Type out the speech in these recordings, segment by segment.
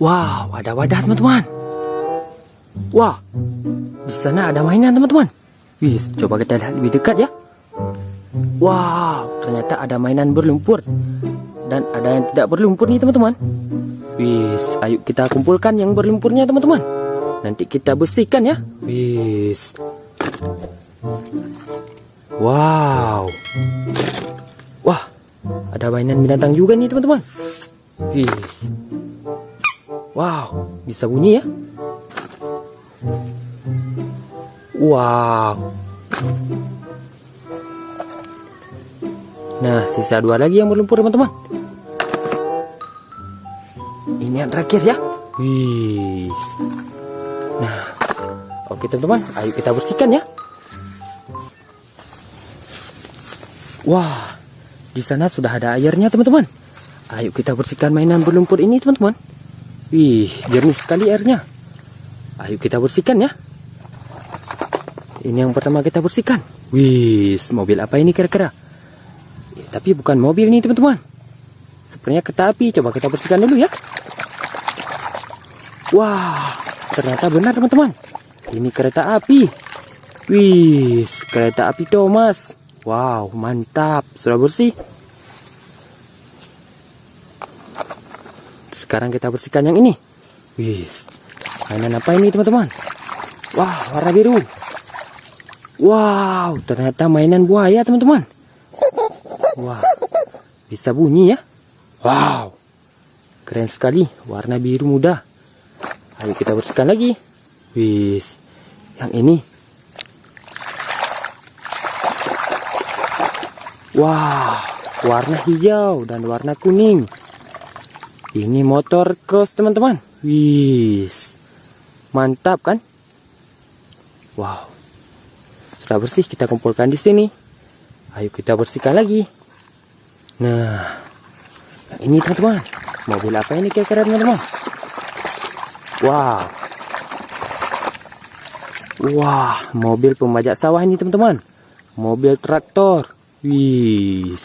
Wow, ada wadah teman-teman. Wah, di sana ada mainan teman-teman. Wih, coba kita lihat lebih dekat ya. Wow, ternyata ada mainan berlumpur dan ada yang tidak berlumpur nih teman-teman. Wih, ayo kita kumpulkan yang berlumpurnya teman-teman. Nanti kita bersihkan ya. Wih. Wow. Wah, ada mainan binatang juga nih teman-teman. Wih. Wow, bisa bunyi ya. Wow. Nah, sisa 2 lagi yang berlumpur teman-teman. Ini yang terakhir ya. Wih. Nah, oke teman-teman, ayo kita bersihkan ya. Wah, di sana sudah ada airnya teman-teman. Ayo kita bersihkan mainan berlumpur ini teman-teman. Wih, jernih sekali airnya. Ayo kita bersihkan ya. Ini yang pertama kita bersihkan. Wih, mobil apa ini kira-kira? Ya, tapi bukan mobil nih teman-teman. Sepertinya kereta api. Coba kita bersihkan dulu ya. Wah, ternyata benar teman-teman. Ini kereta api. Wih, kereta api Thomas. Wow, mantap. Sudah bersih. Sekarang kita bersihkan yang ini. Wih, mainan apa ini teman-teman? Wah, warna biru. Wow, ternyata mainan buaya teman-teman. Wah, bisa bunyi ya. Wow, keren sekali. Warna biru muda. Ayo kita bersihkan lagi. Wih, yang ini. Wah, warna hijau dan warna kuning. Ini motor cross teman-teman. Wih, mantap kan? Wow, sudah bersih, kita kumpulkan di sini. Ayo kita bersihkan lagi. Nah, yang ini teman-teman. Mobil apa ini kira-kira teman-teman? Wow. Wah, mobil pembajak sawah ini teman-teman. Mobil traktor. Wih,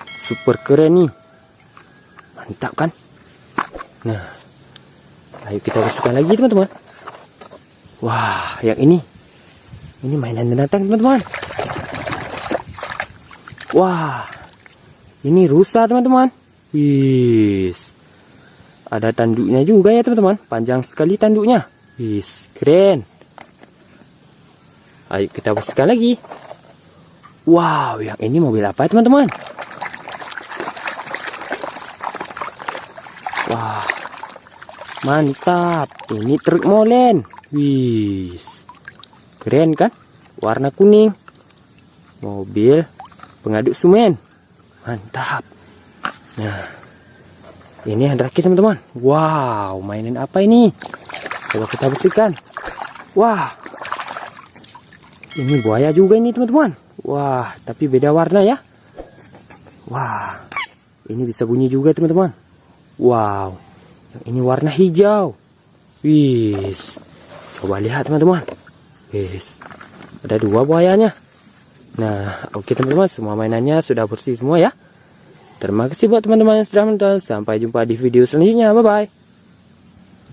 super keren nih. Mantap kan? Nah, ayo kita bersihkan lagi teman-teman. Wah, yang ini. Ini mainan binatang teman-teman. Wah, ini rusa teman-teman. Wih, ada tanduknya juga ya teman-teman. Panjang sekali tanduknya. Wih, keren. Ayo kita bersihkan lagi. Wow, yang ini mobil apa teman-teman? Wah, mantap. Ini truk molen. Wih, keren kan? Warna kuning. Mobil pengaduk semen. Mantap. Nah, ini yang terakhir teman-teman. Wow, mainan apa ini? Coba kita bersihkan. Wah, ini buaya juga ini teman-teman. Wah, tapi beda warna ya. Wah, ini bisa bunyi juga teman-teman. Wow, yang ini warna hijau. Wih, coba lihat teman-teman. Wih, ada 2 buayanya. Nah, oke teman-teman, semua mainannya sudah bersih semua ya. Terima kasih buat teman-teman yang sudah menonton. Sampai jumpa di video selanjutnya. Bye-bye.